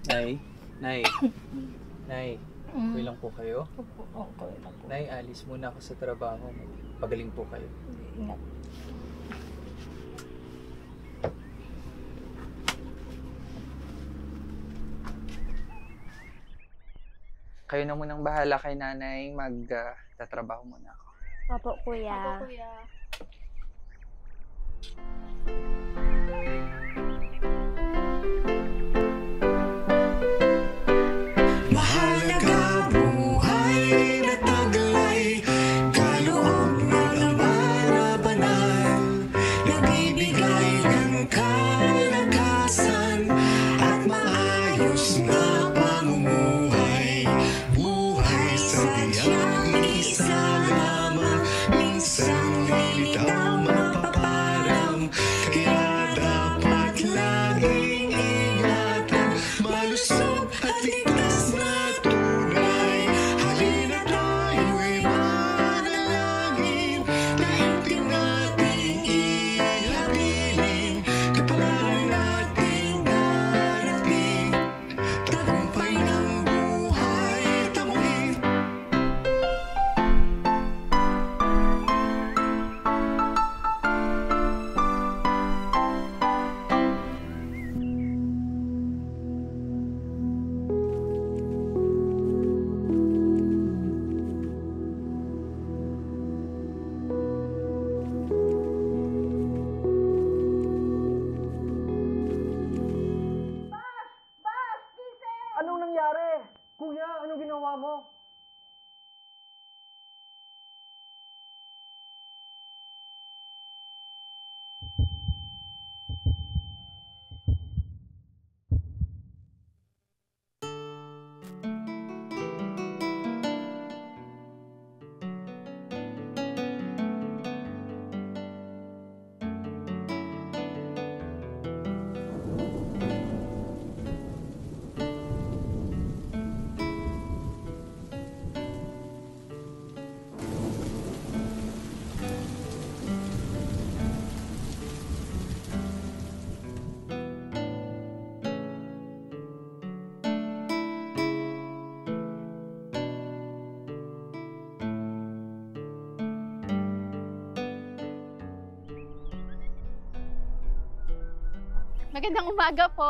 Nay, Nay, Nay, okay lang po kayo? Opo, okay lang po. Nay, alis muna ako sa trabaho. Pagaling po kayo. Ingat. Kayo na munang bahala kay nanay. Tatrabaho muna ako. Opo, kuya. Opo, kuya. Mahalaga buhay na taglay, kaloob ng marabanan, nagbibigay ng kalakasan at maayos na pamumuhay. Buhay sadyang isa lamang, minsan lilitaw mapaparang, kaya dapat laging ingatan, malusog at ligtas na tunay. Halina tayo'y manalangin, daigdig nating ihabilin, kapalaran nating darating, tagumpay ng buhay tamuin. Anong nangyari? Kuya, anong ginawa mo? Magandang umaga po.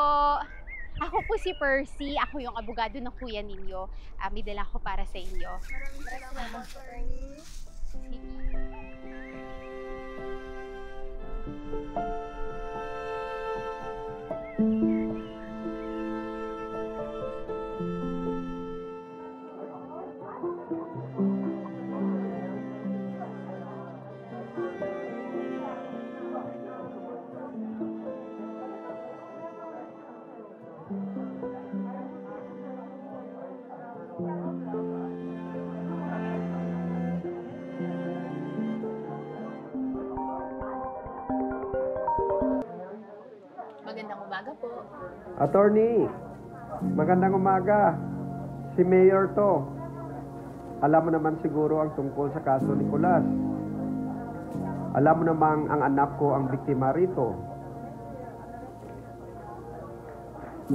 Ako po si Percy. Ako yung abogado ng kuya ninyo. May dala ko para sa inyo. Maraming salamat, attorney. Magandang umaga po. Attorney, magandang umaga. Si Mayor to. Alam mo naman siguro ang tungkol sa kaso ni Nicolas. Alam mo namang ang anak ko ang biktima rito.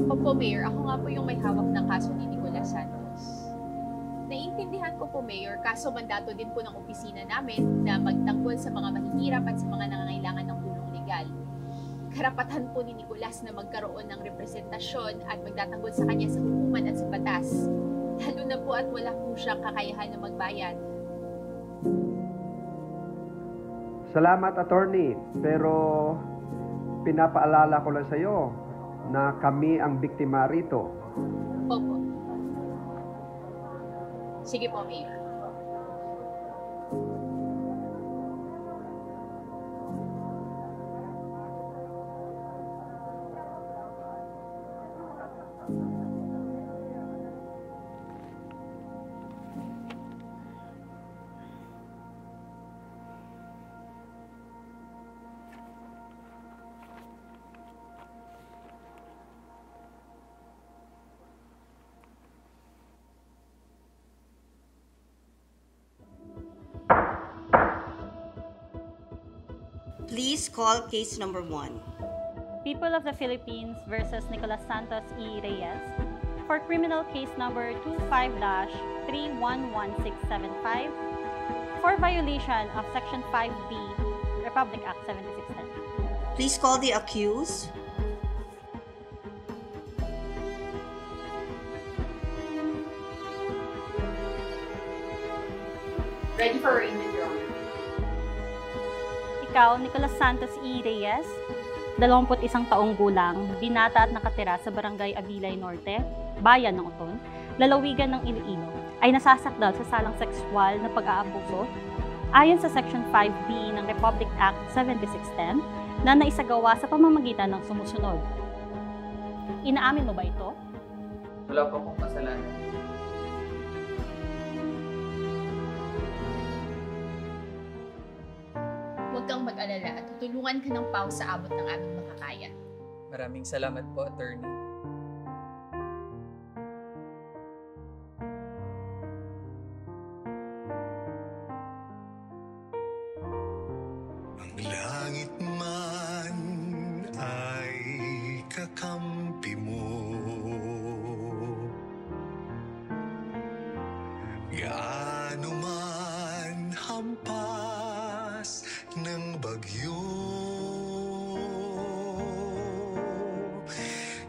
Opo, Mayor. Ako nga po yung may hawak ng kaso ni Nicolas Santos. Naiintindihan ko po, Mayor, kaso mandato din po ng opisina namin na magtanggol sa mga mahihirap at sa mga nangangailangan ng tulong legal. Karapatan po ni Nicolas na magkaroon ng representasyon at magtatanggol sa kanya sa hukuman at sa batas. Lalo na po at wala po siyang kakayahan na magbayad. Salamat, attorney. Pero pinapaalala ko lang sa iyo na kami ang biktima rito. Opo. Sige po, Mayor. Please call case number 1. People of the Philippines versus Nicolas Santos E. Reyes, for criminal case number 25-311675 for violation of Section 5B, Republic Act 7610. Please call the accused. Ready for arraignment, Your Honor. Ikaw, Nicolas Santos E. Reyes, 21 taong gulang, binata at nakatira sa Barangay Abilay Norte, Bayan ng Uton, lalawigan ng Iloilo, ay nasasakdal sa salang sexual na pag-aabuso ayon sa Section 5B ng Republic Act 7610 na naisagawa sa pamamagitan ng sumusunod. Inaamin mo ba ito? Wala pa akong kasalanan. Huwag kang mag-alala at tutulungan ka ng PAW sa abot ng aming makakaya. Maraming salamat po, attorney. Ang langit man ay kakampi mo. Gaano man hampas ng bagyo,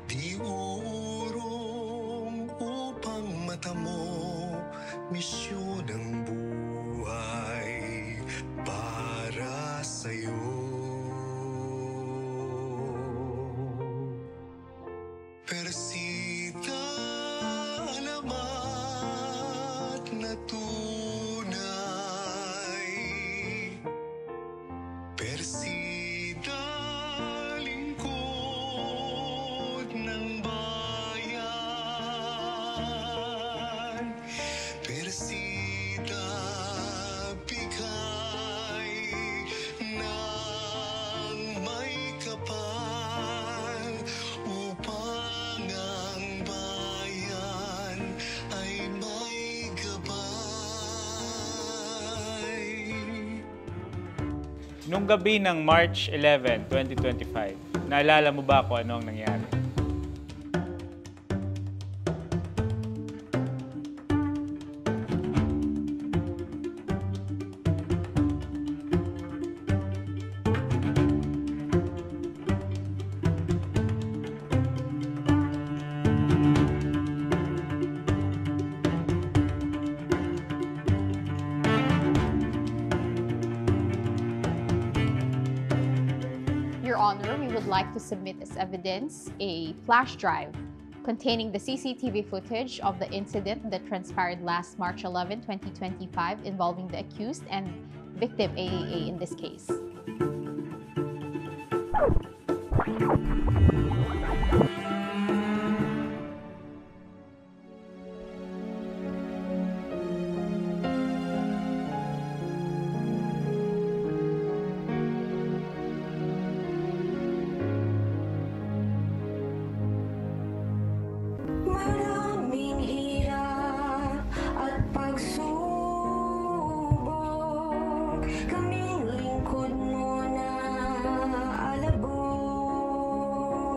di uurong upang mata mo, misyon ng buhay para sa'yo. Persita, alamat na tunay. Persita, lingkod ng bayan. Persita, bigay ng may kapal upang ang bayan ay may gabay. Nung gabi ng March 11, 2025, naalala mo ba kung ano ang nangyari? Your Honor, we would like to submit as evidence a flash drive containing the CCTV footage of the incident that transpired last March 11, 2025 involving the accused and victim AAA in this case. Maraming hirap at pagsubok, kaming lingkod mo na alabok.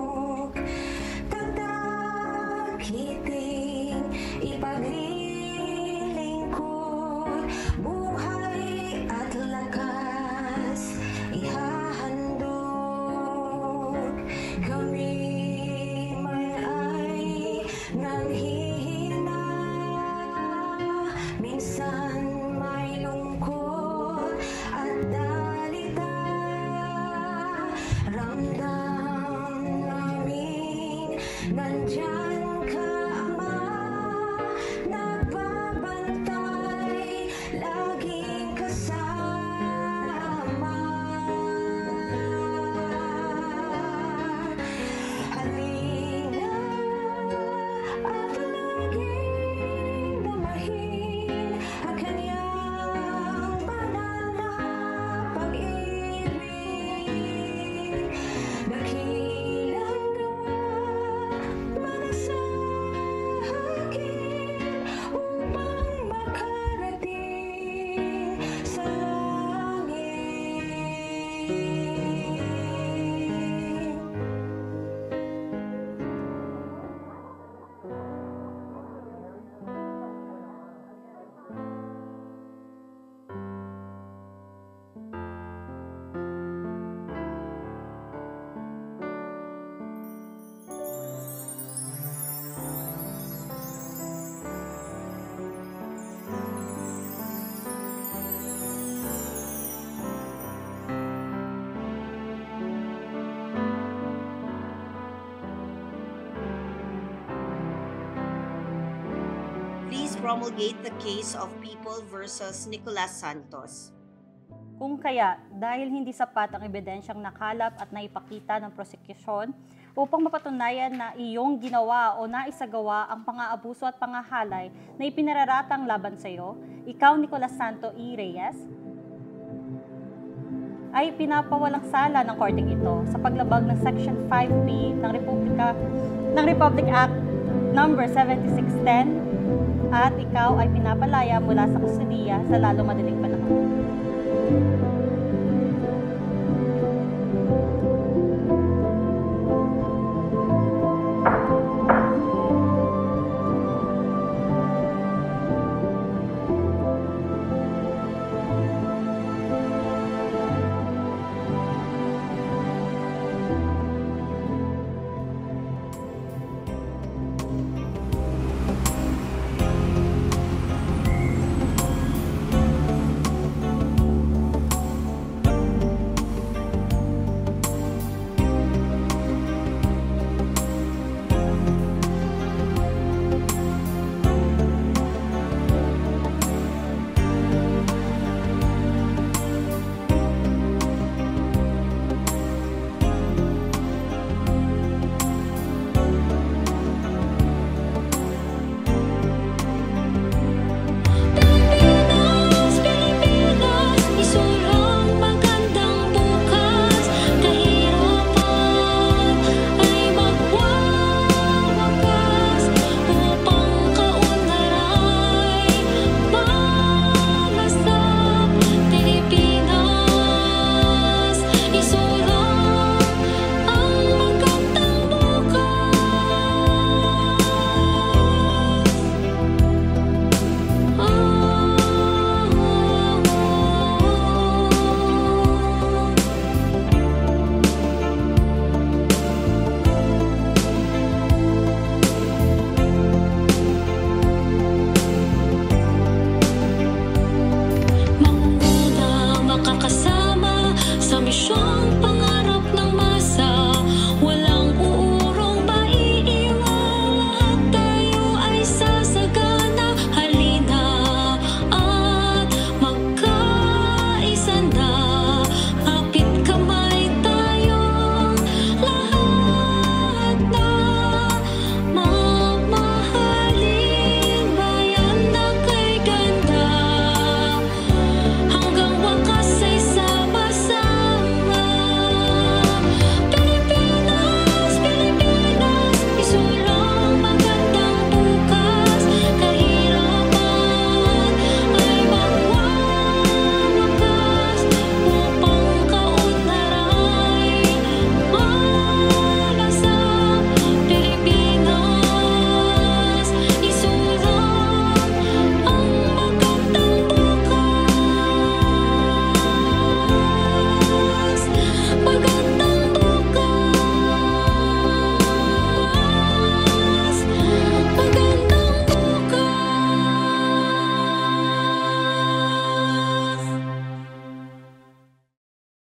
promulgate the case of People versus Nicolas Santos. Kung kaya, dahil hindi sapat ang ebidensyang nakalap at naipakita ng prosekusyon upang mapatunayan na iyong ginawa o naisagawa ang pang-aabuso at pangahalay na ipinararatang laban sa iyo, ikaw, Nicolas Santo E. Reyes, ay pinapawalang sala ng korteng ito sa paglabag ng Section 5B ng Republic Act No. 7610 at ikaw ay pinapalaya mula sa kustudiya sa lalo madaling panahon.